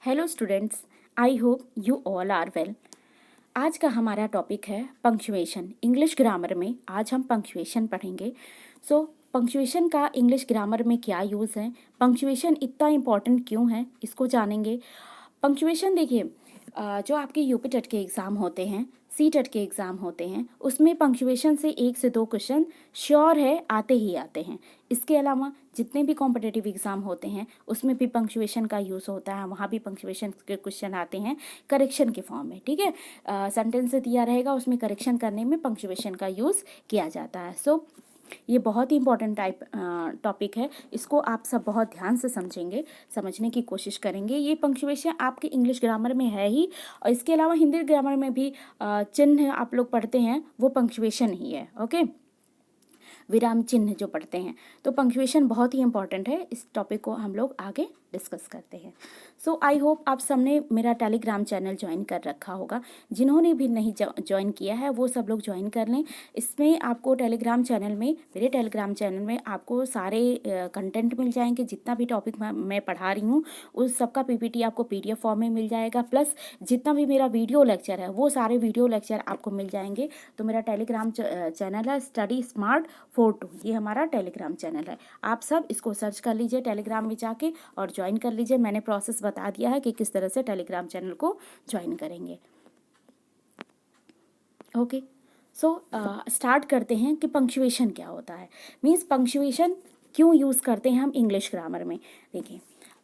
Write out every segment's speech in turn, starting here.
Hello students, I hope you all are well. आज का हमारा टॉपिक है पंक्चुएशन। इंग्लिश ग्रामर में आज हम पंक्चुएशन पढ़ेंगे। पंक्चुएशन का इंग्लिश ग्रामर में क्या यूज़ है, पंक्चुएशन इतना इम्पॉर्टेंट क्यों है, इसको जानेंगे। पंक्चुएशन देखिए, जो आपके यूपी टेट के एग्ज़ाम होते हैं, सी टेट के एग्ज़ाम होते हैं, उसमें पंक्चुएशन से 1 से 2 क्वेश्चन श्योर है आते ही आते हैं। इसके अलावा जितने भी कॉम्पिटिटिव एग्ज़ाम होते हैं उसमें भी पंक्चुएशन का यूज़ होता है, वहाँ भी पंक्चुएशन के क्वेश्चन आते हैं करेक्शन के फॉर्म में। ठीक है, सेंटेंस दिया रहेगा, उसमें करेक्शन करने में पंक्चुएशन का यूज़ किया जाता है। ये बहुत ही इंपॉर्टेंट टॉपिक है, इसको आप सब बहुत ध्यान से समझेंगे, समझने की कोशिश करेंगे। ये पंक्चुएशन आपके इंग्लिश ग्रामर में है ही, और इसके अलावा हिंदी ग्रामर में भी चिन्ह आप लोग पढ़ते हैं वो पंक्चुएशन ही है। ओके, विराम चिन्ह जो पढ़ते हैं, तो पंक्चुएशन बहुत ही इंपॉर्टेंट है। इस टॉपिक को हम लोग आगे डिस्कस करते हैं। आई होप आप सबने मेरा टेलीग्राम चैनल ज्वाइन कर रखा होगा। जिन्होंने भी नहीं ज्वाइन किया है वो सब लोग ज्वाइन कर लें। इसमें आपको टेलीग्राम चैनल में, मेरे टेलीग्राम चैनल में आपको सारे कंटेंट मिल जाएंगे। जितना भी टॉपिक मैं पढ़ा रही हूँ उस सबका पीपीटी आपको पीडीएफ फॉर्म में मिल जाएगा, प्लस जितना भी मेरा वीडियो लेक्चर है वो सारे वीडियो लेक्चर आपको मिल जाएंगे। तो मेरा टेलीग्राम चैनल है स्टडी स्मार्ट 42, ये हमारा टेलीग्राम चैनल है। आप सब इसको सर्च कर लीजिए टेलीग्राम में जाके और ज्वाइन कर लीजिए। मैंने प्रोसेस बता दिया है कि किस तरह से टेलीग्राम चैनल को ज्वाइन करेंगे। ओके, स्टार्ट करते हैं कि पंक्चुएशन क्या होता है, मीन्स पंक्चुएशन क्यों यूज़ करते हैं हम इंग्लिश ग्रामर में। देखिए,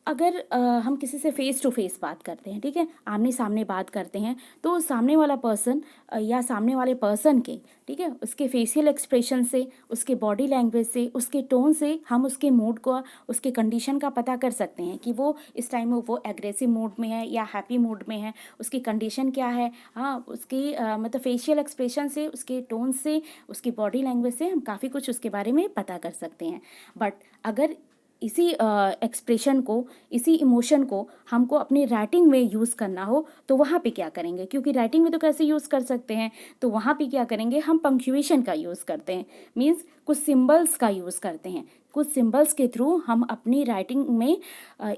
अगर हम किसी से फेस टू फेस बात करते हैं, ठीक है, आमने सामने बात करते हैं, तो सामने वाला पर्सन या सामने वाले पर्सन के, ठीक है, उसके फेशियल एक्सप्रेशन से, उसके बॉडी लैंग्वेज से, उसके टोन से हम उसके मूड को, उसके कंडीशन का पता कर सकते हैं कि वो इस टाइम वो एग्रेसिव मूड में है या हैप्पी मूड में है, उसकी कंडीशन क्या है। हाँ, उसकी मतलब फेशियल एक्सप्रेशन से, उसके टोन से, उसकी बॉडी लैंग्वेज से हम काफ़ी कुछ उसके बारे में पता कर सकते हैं। बट अगर इसी एक्सप्रेशन को, इसी इमोशन को हमको अपनी राइटिंग में यूज़ करना हो तो वहाँ पे क्या करेंगे, क्योंकि राइटिंग में तो कैसे यूज़ कर सकते हैं, तो वहाँ पे क्या करेंगे, हम पंक्चुएशन का यूज़ करते हैं। मीन्स कुछ सिंबल्स का यूज़ करते हैं। कुछ सिंबल्स के थ्रू हम अपनी राइटिंग में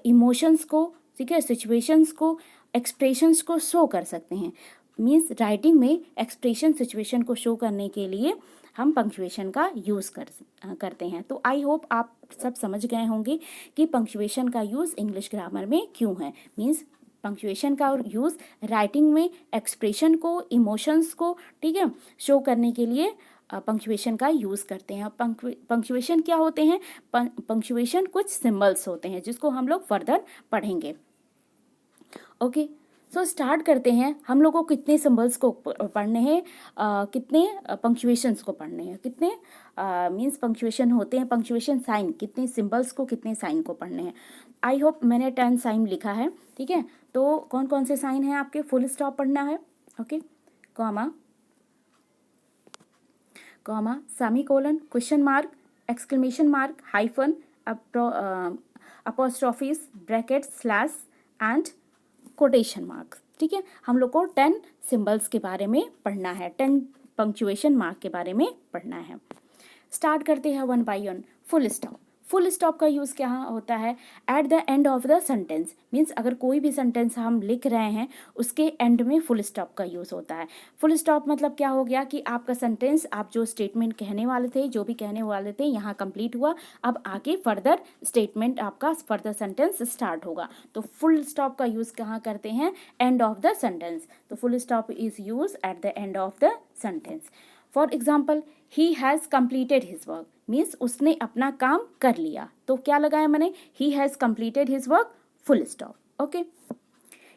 इमोशंस को, ठीक है, सिचुएशंस को, एक्सप्रेशंस को शो कर सकते हैं। मीन्स राइटिंग में एक्सप्रेशन, सिचुएशन को शो करने के लिए हम पंक्चुएशन का यूज़ करते हैं। तो आई होप आप सब समझ गए होंगे कि पंक्चुएशन का यूज़ इंग्लिश ग्रामर में क्यों है। मीन्स पंक्चुएशन का यूज़ राइटिंग में एक्सप्रेशन को, इमोशंस को, ठीक है, शो करने के लिए पंक्चुएशन का यूज़ करते हैं। पंक्चुएशन क्या होते हैं, पंक्चुएशन कुछ सिंबल्स होते हैं जिसको हम लोग फर्दर पढ़ेंगे। ओके, स्टार्ट करते हैं। हम लोगों को कितने सिंबल्स को पढ़ने हैं, कितने पंक्चुएशंस को पढ़ने हैं, कितने मीन्स पंक्चुएशन होते हैं, पंक्चुएशन साइन, कितने सिंबल्स को, कितने साइन को पढ़ने हैं। आई होप मैंने 10 साइन लिखा है, ठीक है। तो कौन कौन से साइन हैं आपके, फुल स्टॉप पढ़ना है, okay, comma, comma, semicolon, question mark, exclamation mark, hyphen, apostrophes, bracket, slash and quotation marks. ठीक है, हम लोग को 10 सिंबल्स के बारे में पढ़ना है, 10 पंक्चुएशन मार्क के बारे में पढ़ना है। स्टार्ट करते हैं one by one. Full stop, full stop का यूज़ क्या होता है, at the end of the sentence. Means अगर कोई भी सेंटेंस हम लिख रहे हैं उसके एंड में फुल स्टॉप का यूज़ होता है। फुल स्टॉप मतलब क्या हो गया कि आपका सेंटेंस, आप जो स्टेटमेंट कहने वाले थे, जो भी कहने वाले थे, यहाँ कंप्लीट हुआ, अब आगे फर्दर स्टेटमेंट आपका, फर्दर सेंटेंस स्टार्ट होगा। तो फुल स्टॉप का यूज़ कहाँ करते हैं, एंड ऑफ द सेंटेंस। तो full stop is use at the end of the sentence. For example, he has completed his work, means उसने अपना काम कर लिया, तो क्या लगाया मैंने, he has completed his work, full stop. Okay,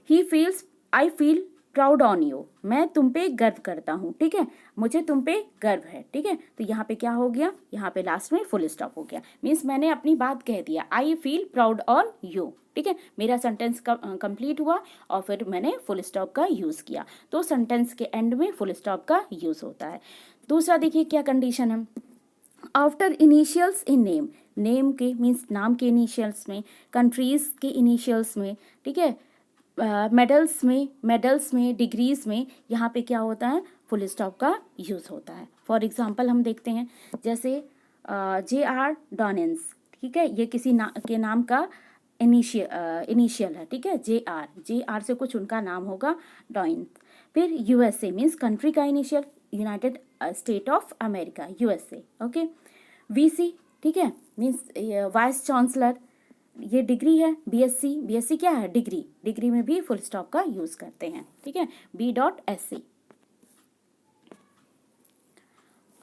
he feels, I feel proud on you, मैं तुम पे गर्व करता हूँ, ठीक है, मुझे तुम पे गर्व है, ठीक है। तो यहाँ पे क्या हो गया, यहाँ पे लास्ट में फुल स्टॉप हो गया। मीन्स मैंने अपनी बात कह दिया, I feel proud on you, ठीक है, मेरा सेंटेंस कंप्लीट हुआ और फिर मैंने फुल स्टॉप का यूज़ किया। तो सेंटेंस के एंड में फुल स्टॉप का यूज़ होता है। दूसरा देखिए क्या कंडीशन है, after initials in name, name के मीन्स नाम के इनिशियल्स में, कंट्रीज के इनिशियल्स में, ठीक है, मेडल्स में, डिग्रीज में, यहाँ पे क्या होता है, फुल स्टॉप का यूज़ होता है। फॉर एग्जांपल हम देखते हैं, जैसे JR डॉनेंस, ठीक है, ये किसी के नाम का इनिशियल है, ठीक है, जे आर से कुछ उनका नाम होगा, डॉइन। फिर यूएसए मीन्स कंट्री का initial, United state of America, USA, okay. VC, ठीक है, मीन्स वाइस चांसलर, ये डिग्री है, बीएससी क्या है, डिग्री में भी फुल स्टॉप का यूज़ करते हैं, ठीक है, B.SC।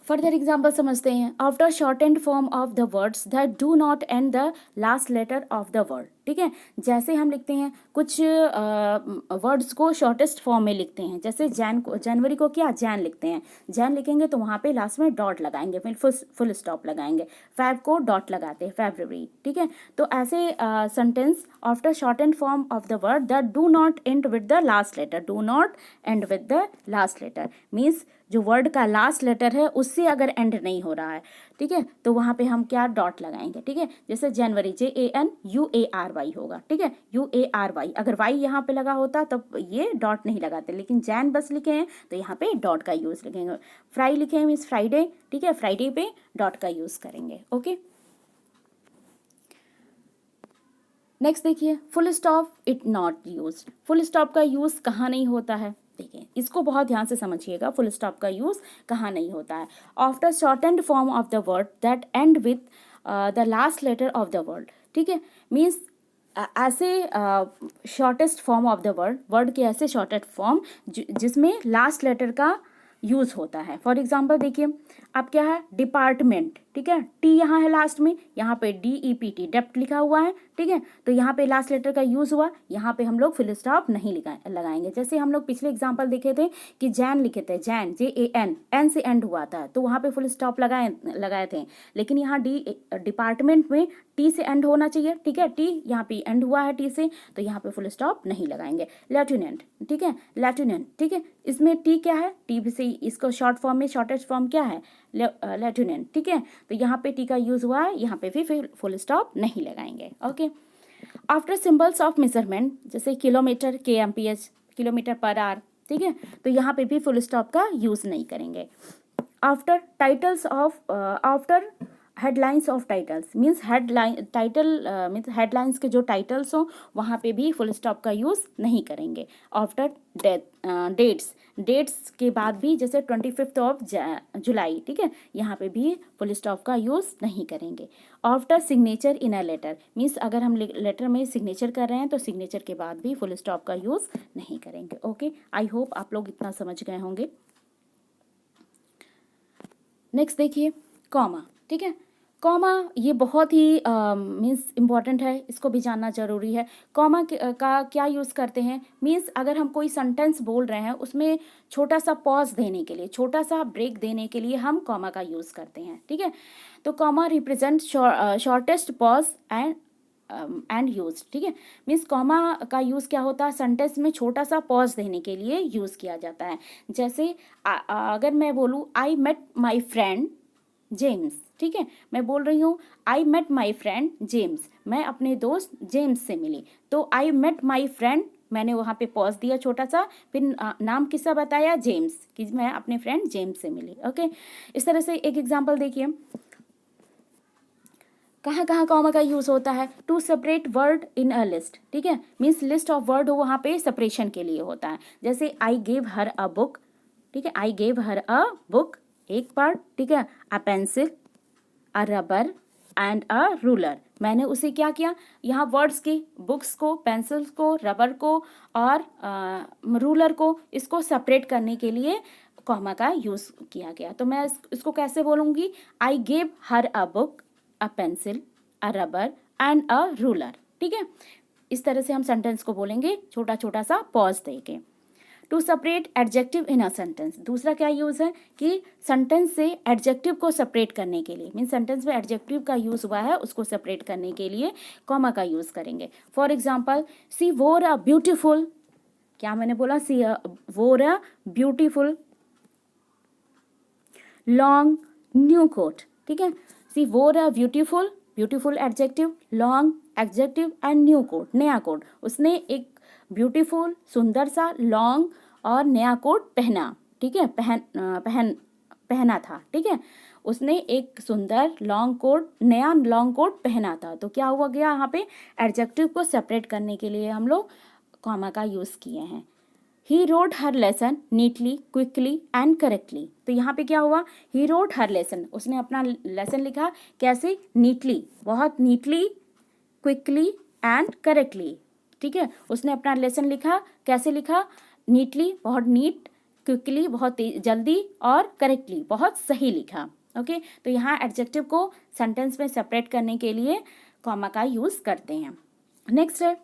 फर्दर एग्जाम्पल समझते हैं। After shortened form of the words that do not end the last letter of the word, ठीक है, जैसे हम लिखते हैं कुछ वर्ड्स को शॉर्टेस्ट फॉर्म में लिखते हैं, जैसे जनवरी को क्या जैन लिखते हैं, जैन लिखेंगे तो वहाँ पे लास्ट में डॉट लगाएंगे, फिर फुल स्टॉप लगाएंगे। फैब को डॉट लगाते हैं, फेब्रुअरी, ठीक है। तो ऐसे sentence after shortened form of the word that do not end with the last letter, do not end with the last letter means जो वर्ड का लास्ट लेटर है उससे अगर एंड नहीं हो रहा है, ठीक है, तो वहाँ पे हम क्या डॉट लगाएंगे, ठीक है। जैसे जनवरी JANUARY होगा, ठीक है, UARY, अगर वाई यहाँ पे लगा होता तब ये डॉट नहीं लगाते, लेकिन जैन बस लिखे हैं तो यहाँ पे डॉट का यूज़ लिखेंगे। फ्राई लिखे हैं मीन्स फ्राइडे, ठीक है, फ्राइडे पे डॉट का यूज़ करेंगे, ओके। नेक्स्ट देखिए, full stop it not use, full stop का यूज़ कहाँ नहीं होता है, देखिए इसको बहुत ध्यान से समझिएगा, फुल स्टॉप का यूज़ कहाँ नहीं होता है। After shortened form of the word that end with the last letter of the word, ठीक है, मीन्स ऐसे shortest form of the word के ऐसे शॉर्टेस्ट फॉर्म जिसमें लास्ट लेटर का यूज़ होता है। फॉर एग्जाम्पल देखिए, अब क्या है, डिपार्टमेंट, ठीक है, टी यहाँ है लास्ट में, यहाँ पे DEPT डेप्ट लिखा हुआ है, ठीक है, तो यहाँ पे लास्ट लेटर का यूज़ हुआ, यहाँ पे हम लोग फुल स्टॉप नहीं लगाएंगे। जैसे हम लोग पिछले एग्जाम्पल देखे थे कि जैन लिखे थे, जैन JAN, एन से एंड हुआ था तो वहाँ पे फुल स्टॉप लगाए थे, लेकिन यहाँ डिपार्टमेंट में टी से एंड होना चाहिए, ठीक है, टी यहाँ पे एंड हुआ है टी से, तो यहाँ पे फुल स्टॉप नहीं लगाएंगे। लेफ्टिनेंट, ठीक है, लेफ्टिनेंट, ठीक है, इसमें टी क्या है, टी से इसको शॉर्ट फॉर्म में शॉर्टेस्ट फॉर्म क्या है, लेफ्टिनेंट, ठीक है, तो यहाँ पे टी का यूज़ हुआ है, यहाँ पे भी फिर फुल स्टॉप नहीं लगाएंगे, okay. After symbols of measurement, जैसे kilometre KMPH, kilometre per hour, ठीक है, तो यहाँ पे भी फुल स्टॉप का यूज़ नहीं करेंगे। After titles of after headlines of titles means means headlines के जो टाइटल्स हों वहाँ पे भी फुल स्टॉप का यूज़ नहीं करेंगे। आफ्टर डेट्स के बाद भी, जैसे 25 ऑफ जुलाई, ठीक है, यहाँ पे भी फुल स्टॉप का यूज़ नहीं करेंगे। After signature in a letter means अगर हम लेटर में सिग्नेचर कर रहे हैं तो सिग्नेचर के बाद भी फुल स्टॉप का यूज़ नहीं करेंगे, ओके। आई होप आप लोग इतना समझ गए होंगे। नेक्स्ट देखिए, कॉमा, ठीक है, कॉमा ये बहुत ही मीन्स इम्पॉर्टेंट है, इसको भी जानना ज़रूरी है। कॉमा का क्या यूज़ करते हैं, मीन्स अगर हम कोई सेंटेंस बोल रहे हैं उसमें छोटा सा पॉज देने के लिए, छोटा सा ब्रेक देने के लिए हम कॉमा का यूज़ करते हैं, ठीक है। तो comma represent shortest pause and use, ठीक है, मीन्स कॉमा का यूज़ क्या होता है, सेंटेंस में छोटा सा पॉज देने के लिए यूज़ किया जाता है। जैसे अगर मैं बोलूँ I met my friend James, ठीक है, मैं बोल रही हूँ I met my friend James, मैं अपने दोस्त जेम्स से मिली, तो आई मेट माई फ्रेंड, मैंने वहाँ पे पॉज दिया छोटा सा, फिर नाम किसका बताया, जेम्स, कि मैं अपने फ्रेंड जेम्स से मिली, ओके। इस तरह से एक एग्जांपल देखिए, कहाँ कहाँ कॉमा का यूज़ होता है, to separate word in a list, ठीक है, मीन्स लिस्ट ऑफ वर्ड हो वहाँ पे सेपरेशन के लिए होता है। जैसे I gave her a book, ठीक है, I gave her a book एक पार्ट, ठीक है, a pencil, a rubber and a ruler, मैंने उसे क्या किया, यहाँ वर्ड्स की बुक्स को, पेंसिल्स को, रबर को और रूलर को, इसको सेपरेट करने के लिए कॉमा का यूज़ किया गया। तो मैं इसको कैसे बोलूँगी, I gave her a book, a pencil, a rubber and a ruler, ठीक है। इस तरह से हम सेंटेंस को बोलेंगे छोटा छोटा सा पॉज देके। To separate adjective in a sentence, दूसरा क्या यूज़ है कि सेंटेंस से एडजेक्टिव को सेपरेट करने के लिए, मीन सेंटेंस में एडजेक्टिव का यूज़ हुआ है उसको सेपरेट करने के लिए कॉमा का यूज़ करेंगे। For example, she wore a beautiful, क्या मैंने बोला, she wore a beautiful long new coat, ठीक है, she wore a beautiful adjective, long adjective and new coat, नया कोट, उसने एक ब्यूटीफुल सुंदर सा लॉन्ग और नया कोट पहना, ठीक है, पहना था, ठीक है, उसने एक सुंदर लॉन्ग कोट, नया लॉन्ग कोट पहना था। तो क्या हुआ गया यहाँ पे, एडजेक्टिव को सेपरेट करने के लिए हम लोग कॉमा का यूज़ किए हैं। He wrote her lesson neatly, quickly and correctly. तो यहाँ पे क्या हुआ, ही रोड हर लेसन, उसने अपना लेसन लिखा कैसे, नीटली, बहुत नीटली, क्विकली एंड करेक्टली। ठीक है, उसने अपना लेसन लिखा, कैसे लिखा, नीटली, बहुत नीट, क्विकली, बहुत जल्दी, और करेक्टली, बहुत सही लिखा। ओके, तो यहाँ एडजेक्टिव को सेंटेंस में सेपरेट करने के लिए कॉमा का यूज़ करते हैं। नेक्स्ट है,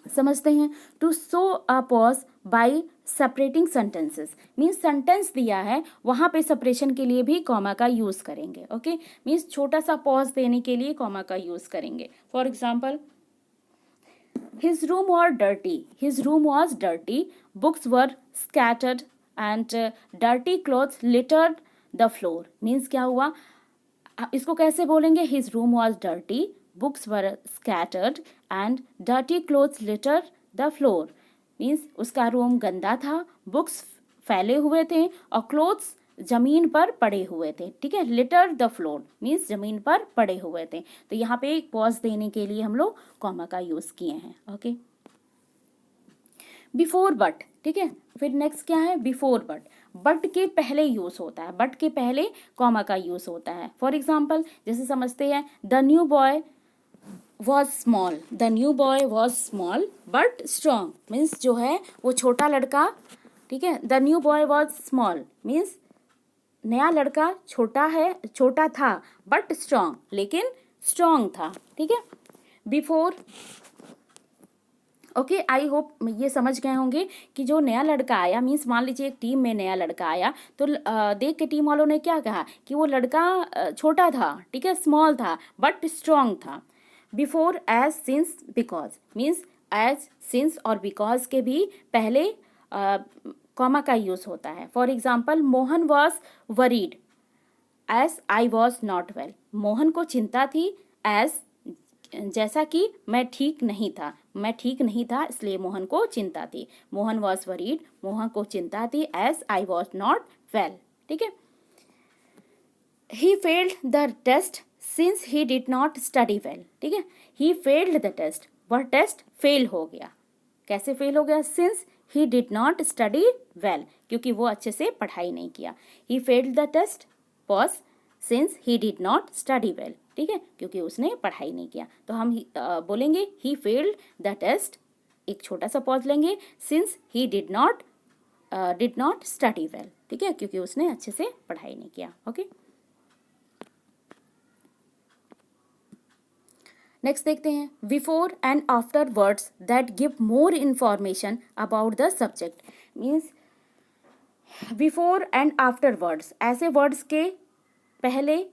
समझते हैं, to show a pause by separating sentences. Means sentence दिया है, वहाँ पे सेपरेशन के लिए भी कॉमा का यूज़ करेंगे। ओके, मीन्स छोटा सा पॉज देने के लिए कॉमा का यूज़ करेंगे। For example, his room was dirty, his room was dirty, books were scattered and dirty clothes littered the floor। Means क्या हुआ, इसको कैसे बोलेंगे, his room was dirty, books were scattered and dirty clothes littered the floor। Means उसका room गंदा था, books फैले हुए थे और क्लोथ्स जमीन पर पड़े हुए थे। ठीक है, लिटर द फ्लोर मीन्स जमीन पर पड़े हुए थे। तो यहाँ पे एक पॉज देने के लिए हम लोग कॉमा का यूज़ किए हैं। Okay, before but. ठीक है, फिर नेक्स्ट क्या है, बिफोर बट। बट के पहले यूज़ होता है, बट के पहले कॉमा का यूज़ होता है। फॉर एग्जाम्पल, जैसे समझते हैं, the new boy was small, the new boy was small but strong. Means जो है वो छोटा लड़का, ठीक है, the new boy was small means नया लड़का छोटा है, छोटा था, बट स्ट्रॉन्ग, लेकिन स्ट्रॉन्ग था। ठीक है, बिफोर। ओके, आई होप ये समझ गए होंगे कि जो नया लड़का आया, मीन्स मान लीजिए एक टीम में नया लड़का आया, तो देख के टीम वालों ने क्या कहा कि वो लड़का छोटा था, ठीक है, स्मॉल था, बट स्ट्रॉन्ग था। Before, as, since, because. Means as, since और बिकॉज के भी पहले कॉमा का यूज़ होता है। For example, Mohan was worried as I was not well. Mohan को चिंता थी, एज जैसा कि मैं ठीक नहीं था, मैं ठीक नहीं था इसलिए मोहन को चिंता थी। मोहन वॉज वरीड, मोहन को चिंता थी, as I was not well. ठीक है, he failed the test since he did not study well. ठीक है, ही फेल्ड द टेस्ट, वह टेस्ट फेल हो गया। कैसे फेल हो गया, since he did not study well, क्योंकि वो अच्छे से पढ़ाई नहीं किया। He failed the test, pause, since he did not study well. ठीक है, क्योंकि उसने पढ़ाई नहीं किया। तो हम बोलेंगे ही फेल्ड द टेस्ट, एक छोटा सा पॉज लेंगे, since he did not study well. ठीक है, क्योंकि उसने अच्छे से पढ़ाई नहीं किया। ओके, नेक्स्ट देखते हैं, before and after words that give more information about the subject. Means before and after words, ऐसे वर्ड्स के पहले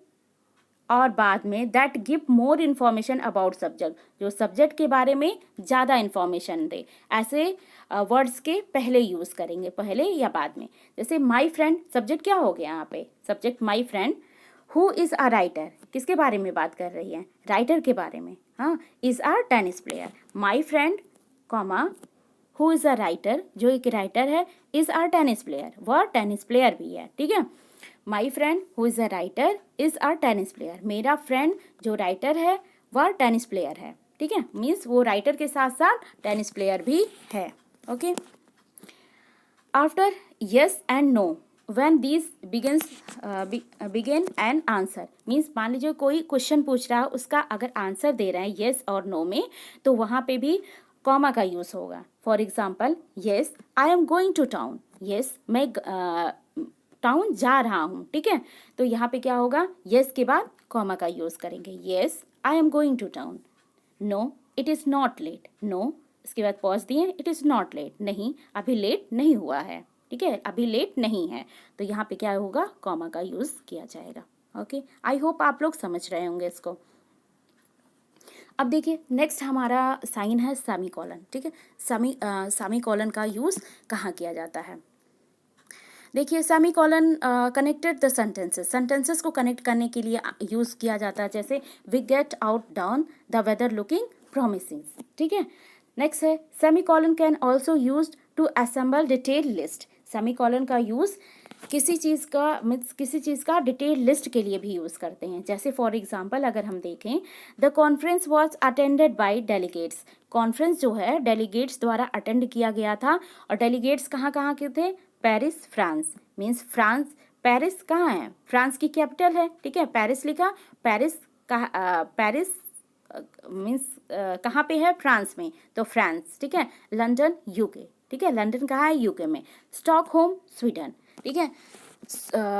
और बाद में that give more information about subject, जो सब्जेक्ट के बारे में ज़्यादा इन्फॉर्मेशन दे, ऐसे वर्ड्स के पहले यूज़ करेंगे, पहले या बाद में। जैसे माई फ्रेंड, सब्जेक्ट क्या हो गया यहाँ पे, subject my friend. Who is a writer, किसके बारे में बात कर रही है, राइटर के बारे में। हाँ, is a tennis player. My friend comma who is a writer, जो एक राइटर है, इज़ अ टेनिस प्लेयर, वह टेनिस प्लेयर भी है। ठीक है, my friend who is a writer is a tennis player, मेरा फ्रेंड जो राइटर है वह टेनिस प्लेयर है। ठीक है, मीन्स वो राइटर के साथ साथ टेनिस प्लेयर भी है। Okay, after yes and know when these begin an answer. Means मान लीजिए कोई क्वेश्चन पूछ रहा है, उसका अगर आंसर दे रहे हैं येस और नो में, तो वहाँ पे भी कॉमा का यूज़ होगा। For example, yes I am going to town, yes मैं टाउन जा रहा हूँ। ठीक है, तो यहाँ पे क्या होगा, येस के बाद कॉमा का यूज़ करेंगे, yes I am going to town. No, it is not late, no इसके बाद पॉज दिए, इट इज़ नॉट लेट, नहीं अभी लेट नहीं हुआ है। ठीक है, अभी लेट नहीं है, तो यहाँ पे क्या होगा, कॉमा का यूज़ किया जाएगा। ओके, आई होप आप लोग समझ रहे होंगे इसको। अब देखिए, नेक्स्ट हमारा साइन है सेमीकोलन। ठीक है, सेमीकोलन का यूज़ कहाँ किया जाता है। देखिए, semicolon connected the sentences, sentences को कनेक्ट करने के लिए यूज़ किया जाता है। जैसे we get out down the weather looking promising. ठीक है, नेक्स्ट है, semicolon can also use to assemble detail list. सेमीकोलन का यूज़ किसी चीज़ का मीन्स किसी चीज़ का डिटेल लिस्ट के लिए भी यूज़ करते हैं। जैसे फॉर एग्जांपल अगर हम देखें, the conference was attended by delegates. Conference जो है डेलीगेट्स द्वारा अटेंड किया गया था, और डेलीगेट्स कहाँ कहाँ के थे? Paris, France. Means France, Paris कहाँ है? फ्रांस की कैपिटल है, ठीक है, पेरिस लिखा। पेरिस पेरिस मीन्स कहाँ पे है? फ्रांस में, तो फ्रांस, ठीक है। लंदन यूके, ठीक है, लंदन कहाँ है? यूके में। स्टॉकहोम स्वीडन, ठीक है,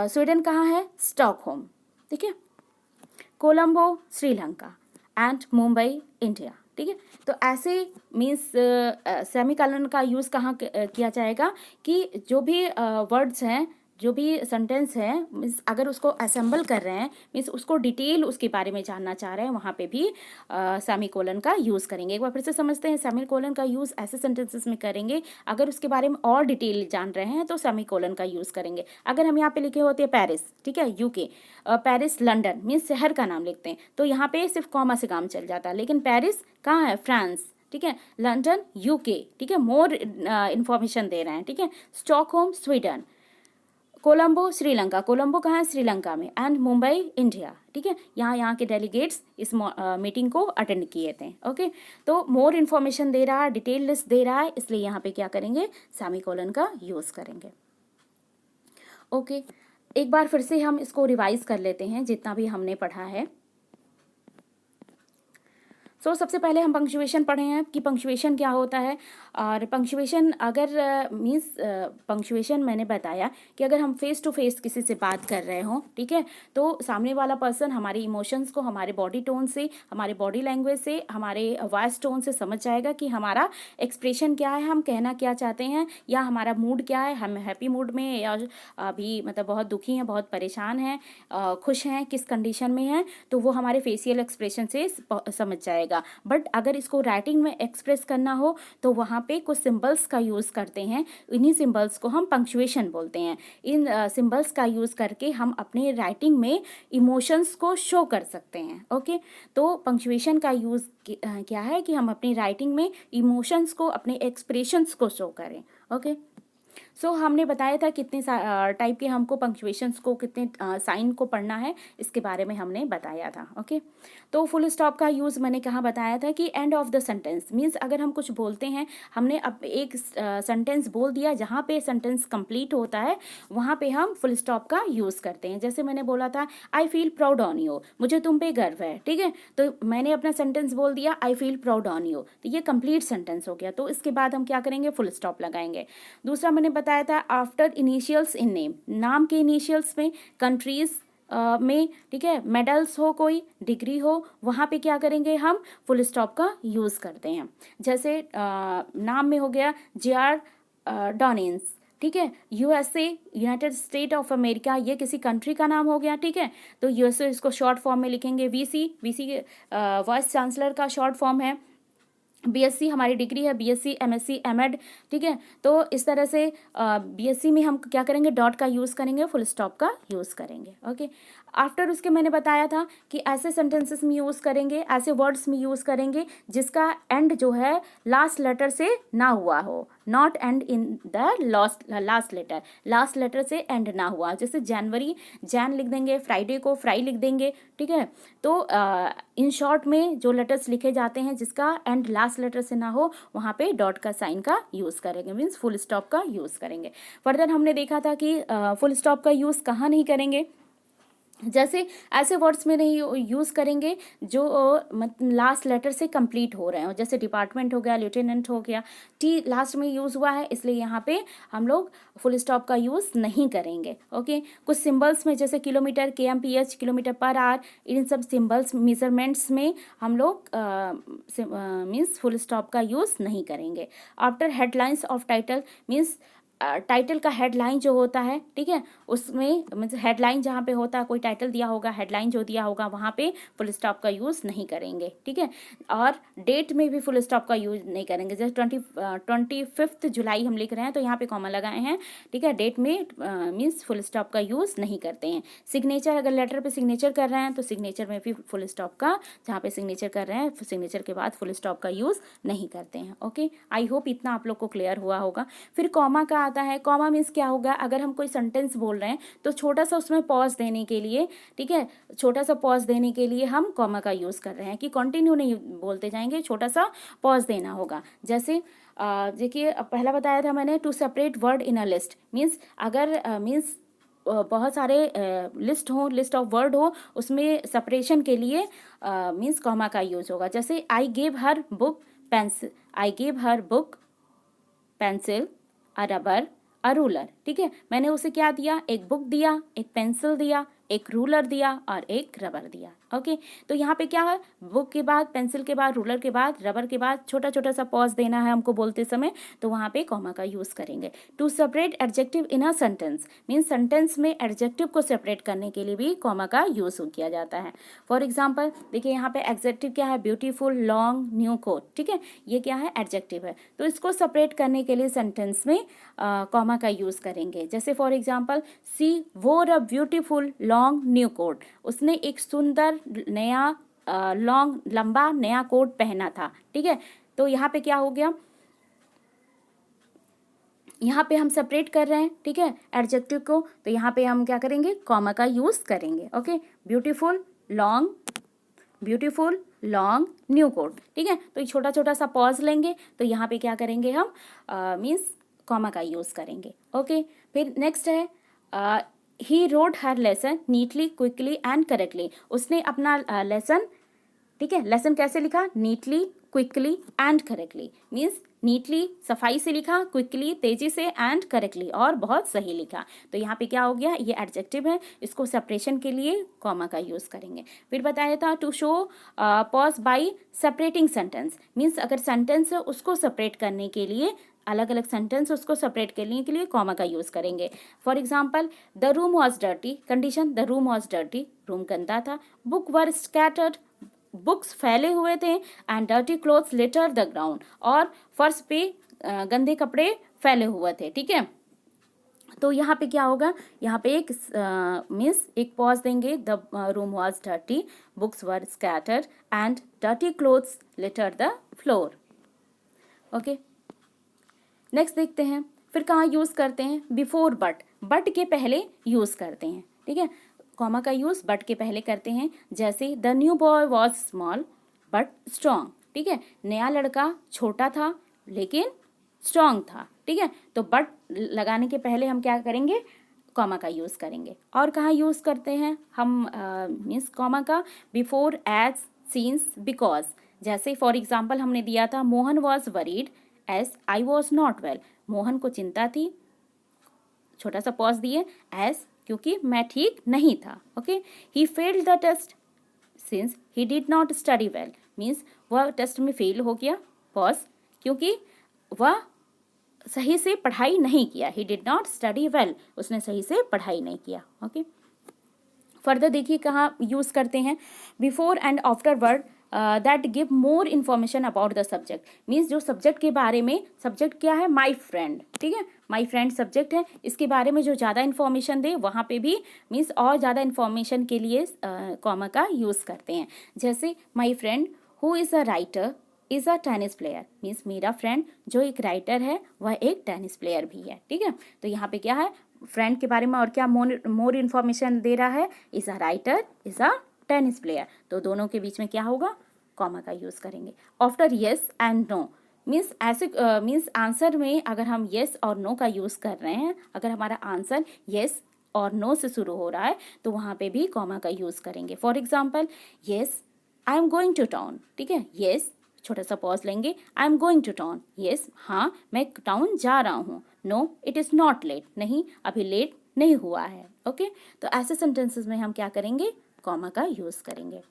स्वीडन कहाँ है? स्टॉकहोम, ठीक है। कोलंबो श्रीलंका एंड मुंबई इंडिया, ठीक है। तो ऐसे मीन्स सेमी कॉलन का यूज़ कहाँ किया जाएगा कि जो भी वर्ड्स हैं, जो भी सेंटेंस है, मीन्स अगर उसको असेंबल कर रहे हैं, मीन्स उसको डिटेल उसके बारे में जानना चाह रहे हैं, वहाँ पे भी सेमी कोलन का यूज़ करेंगे। एक बार फिर से समझते हैं, सेमी कोलन का यूज़ ऐसे सेंटेंसेस में करेंगे अगर उसके बारे में और डिटेल जान रहे हैं तो सेमी कोलन का यूज़ करेंगे। अगर हम यहाँ पे लिखे होते हैं पेरिस, ठीक है, यूके, पेरिस लंदन मीन्स शहर का नाम लिखते हैं, तो यहाँ पे सिर्फ कॉमा से काम चल जाता है। लेकिन पेरिस कहाँ है? फ्रांस, ठीक है। लंदन यूके, ठीक है, मोर इन्फॉर्मेशन दे रहे हैं, ठीक है। स्टॉकहोम स्वीडन, कोलंबो श्रीलंका, कोलंबो कहाँ है? श्रीलंका में, एंड मुंबई इंडिया, ठीक है। यहाँ के डेलीगेट्स इस मीटिंग को अटेंड किए थे, ओके। तो मोर इन्फॉर्मेशन दे रहा है, डिटेल लिस्ट दे रहा है, इसलिए यहाँ पे क्या करेंगे? सेमीकोलन का यूज़ करेंगे, ओके। एक बार फिर से हम इसको रिवाइज कर लेते हैं जितना भी हमने पढ़ा है। सबसे पहले हम पंक्चुएशन पढ़े हैं कि पंक्चुएशन क्या होता है। और पंक्चुएशन अगर मीन्स पंक्चुएशन मैंने बताया कि अगर हम फेस टू फेस किसी से बात कर रहे हों, ठीक है, तो सामने वाला पर्सन हमारे इमोशंस को हमारे बॉडी टोन से, हमारे बॉडी लैंग्वेज से, हमारे वॉइस टोन से समझ जाएगा कि हमारा एक्सप्रेशन क्या है, हम कहना क्या चाहते हैं, या हमारा मूड क्या है, हम हैप्पी मूड में या अभी मतलब बहुत दुखी हैं, बहुत परेशान हैं, खुश हैं, किस कंडीशन में हैं, तो वो हमारे फेशियल एक्सप्रेशन से समझ जाएगा। बट अगर इसको राइटिंग में एक्सप्रेस करना हो तो वहाँ पे कुछ सिंबल्स का यूज़ करते हैं, इन्हीं सिंबल्स को हम पंक्चुएशन बोलते हैं। इन सिंबल्स का यूज़ करके हम अपने राइटिंग में इमोशंस को शो कर सकते हैं, ओके। तो पंक्चुएशन का यूज़ क्या है कि हम अपनी राइटिंग में इमोशंस को, अपने एक्सप्रेशंस को शो करें, ओके। हमने बताया था कितने टाइप के हमको पंक्चुएशंस को, कितने साइन को पढ़ना है, इसके बारे में हमने बताया था, ओके। तो फुल स्टॉप का यूज़ मैंने कहाँ बताया था कि end of the sentence means अगर हम कुछ बोलते हैं, हमने अब एक सेंटेंस बोल दिया, जहाँ पे सेंटेंस कंप्लीट होता है वहाँ पे हम फुल स्टॉप का यूज़ करते हैं। जैसे मैंने बोला था I feel proud on you, मुझे तुम पे गर्व है, ठीक है, तो मैंने अपना सेंटेंस बोल दिया I feel proud on you, तो ये कंप्लीट सेंटेंस हो गया। तो इसके बाद हम क्या करेंगे? फुल स्टॉप लगाएंगे। दूसरा मैंने बताया था आफ्टर इनिशियल्स इन नेम, नाम के इनिशियल्स में, कंट्रीज में, ठीक है, मेडल्स हो, कोई डिग्री हो, वहाँ पे क्या करेंगे? हम फुल स्टॉप का यूज़ करते हैं। जैसे नाम में हो गया जे.आर. डॉनिन्स, ठीक है, USA, United state of America, ये किसी कंट्री का नाम हो गया, ठीक है, तो यूएसए इसको शॉर्ट फॉर्म में लिखेंगे। वीसी वाइस चांसलर का शॉर्ट फॉर्म है। बीएससी हमारी डिग्री है, बीएससी, एमएससी, एमएड, ठीक है। तो इस तरह से बीएससी में हम क्या करेंगे? डॉट का यूज़ करेंगे, फुल स्टॉप का यूज़ करेंगे, ओके। आफ्टर उसके मैंने बताया था कि ऐसे सेंटेंसेस में यूज़ करेंगे, ऐसे वर्ड्स में यूज़ करेंगे जिसका एंड जो है लास्ट लेटर से ना हुआ हो, not end in the last letter, last letter से एंड ना हुआ। जैसे जनवरी, जैन लिख देंगे, फ्राइडे को फ्राई लिख देंगे, ठीक है। तो इन शॉर्ट में जो लेटर्स लिखे जाते हैं जिसका एंड लास्ट लेटर से ना हो, वहाँ पे डॉट का साइन का यूज़ करेंगे, मीन्स फुल स्टॉप का यूज़ करेंगे। फर्दर हमने देखा था कि फुल स्टॉप का यूज़ कहाँ नहीं करेंगे। जैसे ऐसे वर्ड्स में नहीं यूज़ करेंगे जो लास्ट लेटर से कंप्लीट हो रहे हो, जैसे डिपार्टमेंट हो गया, लेफ्टिनेंट हो गया, टी लास्ट में यूज़ हुआ है, इसलिए यहाँ पे हम लोग फुल स्टॉप का यूज़ नहीं करेंगे, ओके। कुछ सिंबल्स में जैसे kilometre, KMPH, kilometre per hour, इन सब सिंबल्स मेजरमेंट्स में हम लोग मीन्स फुल स्टॉप का यूज़ नहीं करेंगे। After headlines of title means title का हेडलाइन जो होता है, ठीक है, उसमें मतलब हेडलाइन जहाँ पे होता है, कोई टाइटल दिया होगा, हेडलाइन जो दिया होगा, वहाँ पे फुल स्टॉप का यूज़ नहीं करेंगे, ठीक है। और डेट में भी फुल स्टॉप का यूज़ नहीं करेंगे। जैसे 25 जुलाई हम लिख रहे हैं तो यहाँ पे कॉमा लगाए हैं, ठीक है, डेट में मीन्स फुल स्टॉप का यूज़ नहीं करते हैं। सिग्नेचर, अगर लेटर पे सिग्नेचर कर रहे हैं तो सिग्नेचर में भी फुल स्टॉप का, जहाँ पे सिग्नेचर कर रहे हैं सिग्नेचर के बाद फुल स्टॉप का यूज़ नहीं करते हैं, ओके। आई होप इतना आप लोग को क्लियर हुआ होगा। फिर कॉमा का आता है, कॉमा मीन्स क्या होगा, अगर हम कोई सेंटेंस बोल रहे हैं तो छोटा सा उसमें पॉज देने के लिए, ठीक है, छोटा सा पॉज देने के लिए हम कॉमा का यूज़ कर रहे हैं कि कंटिन्यू नहीं बोलते जाएंगे, छोटा सा पॉज देना होगा। जैसे देखिए पहला बताया था मैंने, to separate word in a list means, अगर मीन्स बहुत सारे लिस्ट ऑफ वर्ड हो, उसमें सेपरेशन के लिए मीन्स कॉमा का यूज होगा। जैसे I gave her book pencil, I gave her book pencil, a rubber, a ruler, ठीक है, मैंने उसे क्या दिया, एक बुक दिया, एक पेंसिल दिया, एक रूलर दिया और एक रबर दिया। ओके, तो यहाँ पे क्या है, बुक के बाद, पेंसिल के बाद, रूलर के बाद, रबर के बाद छोटा छोटा सा पॉज देना है हमको बोलते समय, तो वहाँ पे कॉमा का यूज़ करेंगे। To separate adjective in a sentence means sentence में एडजेक्टिव को सेपरेट करने के लिए भी कॉमा का यूज़ किया जाता है। फॉर एग्जाम्पल देखिए यहाँ पे एडजेक्टिव क्या है, ब्यूटीफुल, लॉन्ग, न्यू कोट, ठीक है, ये क्या है, एडजेक्टिव है, तो इसको सेपरेट करने के लिए सेंटेंस में कॉमा का यूज़ करेंगे। जैसे for example, she wore a beautiful long new coat, उसने एक सुंदर नया लॉन्ग लंबा नया कोट पहना था, ठीक है, तो यहाँ पे क्या हो गया, यहाँ पे हम सेपरेट कर रहे हैं, ठीक है, एडजेक्टिव को, तो यहाँ पे हम क्या करेंगे, कॉमा का यूज़ करेंगे। Okay, beautiful long new coat, ठीक है, तो ये छोटा छोटा सा पॉज लेंगे, तो यहाँ पे क्या करेंगे हम, मीन्स कॉमा का यूज़ करेंगे। ओके, फिर नेक्स्ट है, he wrote her lesson neatly, quickly and correctly, उसने अपना लेसन, ठीक है, लेसन कैसे लिखा, neatly, quickly and correctly means neatly सफाई से लिखा, क्विकली तेजी से, एंड करेक्टली और बहुत सही लिखा। तो यहाँ पे क्या हो गया, ये एडजेक्टिव है, इसको सेपरेशन के लिए कॉमा का यूज़ करेंगे। फिर बताया था to show pause by separating sentence means, अगर सेंटेंस है उसको सेपरेट करने के लिए, अलग अलग सेंटेंस उसको सेपरेट करने के लिए कॉमा का यूज़ करेंगे। For example, the room was dirty, condition, the room was dirty, room गंदा था, बुक वर स्कैटर्ड, बुक्स फैले हुए थे, and dirty clothes litre the ground, और फर्श पे गंदे कपड़े फैले हुए थे, ठीक है, तो यहाँ पे क्या होगा, यहाँ पे एक मीन्स एक पॉज देंगे, the room was dirty, books were scattered and dirty clothes litre the floor. Okay, next देखते हैं, फिर कहाँ यूज़ करते हैं, बिफोर बट के पहले यूज़ करते हैं, ठीक है, कॉमा का यूज़ बट के पहले करते हैं। जैसे the new boy was small but strong, ठीक है, नया लड़का छोटा था लेकिन स्ट्रॉन्ग था, ठीक है, तो बट लगाने के पहले हम क्या करेंगे, कॉमा का यूज़ करेंगे। और कहाँ यूज़ करते हैं हम मीन्स कॉमा का, बिफोर, एज, सिंस, बिकॉज। जैसे फॉर एग्जाम्पल हमने दिया था, Mohan was worried as I was not well, Mohan को चिंता थी, छोटा सा पॉज दिए, एज क्योंकि मैं ठीक नहीं था। Okay, he failed the test since he did not study well means वह टेस्ट में फेल हो गया, पॉज, क्योंकि वह सही से पढ़ाई नहीं किया, ही डिड नॉट स्टडी वेल, उसने सही से पढ़ाई नहीं किया। ओके, फर्दर देखिए कहाँ यूज़ करते हैं, before and after word that give more information about the subject means, जो सब्जेक्ट के बारे में, सब्जेक्ट क्या है, माई फ्रेंड, ठीक है, माई फ्रेंड सब्जेक्ट है, इसके बारे में जो ज़्यादा इन्फॉर्मेशन दे, वहाँ पे भी मीन्स और ज़्यादा इन्फॉर्मेशन के लिए कॉमा का यूज़ करते हैं। जैसे my friend who is a writer is a tennis player means, मेरा फ्रेंड जो एक राइटर है वह एक टेनिस प्लेयर भी है, ठीक है, तो यहाँ पे क्या है, फ्रेंड के बारे में और क्या मोर इन्फॉर्मेशन दे रहा है, is a writer, is a tennis player, तो दोनों के बीच में क्या होगा, कॉमा का यूज़ करेंगे। After yes and no means, ऐसे मीन्स आंसर में अगर हम येस और नो का यूज़ कर रहे हैं, अगर हमारा आंसर येस और नो से शुरू हो रहा है तो वहाँ पे भी कॉमा का यूज़ करेंगे। For example, yes I am going to town, ठीक है, येस छोटा सा पॉज लेंगे, I am going to town, yes हाँ मैं टाउन जा रहा हूँ, no it is not late, नहीं अभी लेट नहीं हुआ है। ओके, तो ऐसे सेंटेंसेस में हम क्या करेंगे, कॉमा का यूज़ करेंगे।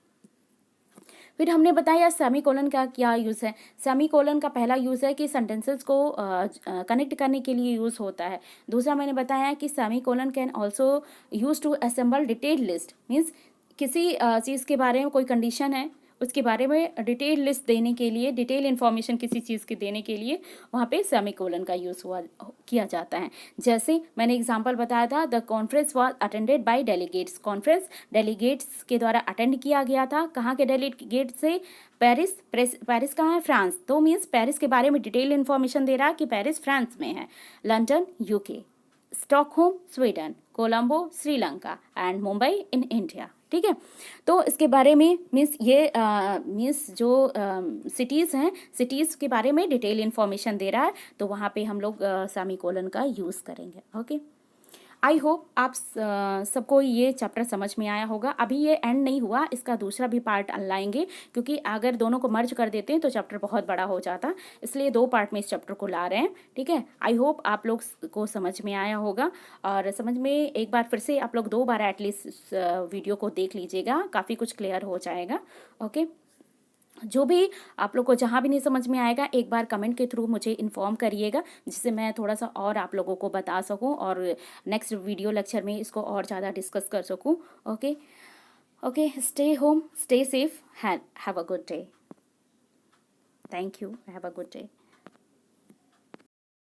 फिर हमने बताया सेमी कोलन का क्या यूज़ है। सेमी कोलन का पहला यूज़ है कि सेंटेंसेस को कनेक्ट करने के लिए यूज़ होता है। दूसरा मैंने बताया कि semicolon can also use to assemble detailed list means, किसी चीज़ के बारे में कोई कंडीशन है, उसके बारे में डिटेल लिस्ट देने के लिए, डिटेल इन्फॉर्मेशन किसी चीज़ की देने के लिए वहाँ पे सेमीकोलन का यूज़ किया जाता है। जैसे मैंने एग्जांपल बताया था, the conference was attended by delegates. Conference delegates के द्वारा अटेंड किया गया था। कहाँ के डेलीगेट से? पेरिस। पेरिस कहाँ है? फ्रांस। तो मीन्स पेरिस के बारे में डिटेल इन्फॉर्मेशन दे रहा है कि पेरिस फ्रांस में है। London UK, Stockholm Sweden, Colombo Sri Lanka and Mumbai in India. ठीक है, तो इसके बारे में मीन्स ये मीन्स जो सिटीज़ हैं, सिटीज़ के बारे में डिटेल इन्फॉर्मेशन दे रहा है, तो वहाँ पे हम लोग सेमीकोलन का यूज़ करेंगे। ओके, आई होप आप सबको ये चैप्टर समझ में आया होगा। अभी ये एंड नहीं हुआ, इसका दूसरा भी पार्ट लाएंगे, क्योंकि अगर दोनों को मर्ज कर देते हैं तो चैप्टर बहुत बड़ा हो जाता, इसलिए 2 पार्ट में इस चैप्टर को ला रहे हैं। ठीक है, आई होप आप लोग को समझ में आया होगा, और समझ में एक बार फिर से आप लोग 2 बार एटलीस्ट इस वीडियो को देख लीजिएगा, काफ़ी कुछ क्लियर हो जाएगा। ओके, जो भी आप लोग को जहाँ भी नहीं समझ में आएगा, एक बार कमेंट के थ्रू मुझे इन्फॉर्म करिएगा, जिससे मैं थोड़ा सा और आप लोगों को बता सकूँ और नेक्स्ट वीडियो लेक्चर में इसको और ज़्यादा डिस्कस कर सकूँ। Okay okay, stay home, stay safe, have a good day. Thank you, have a good day.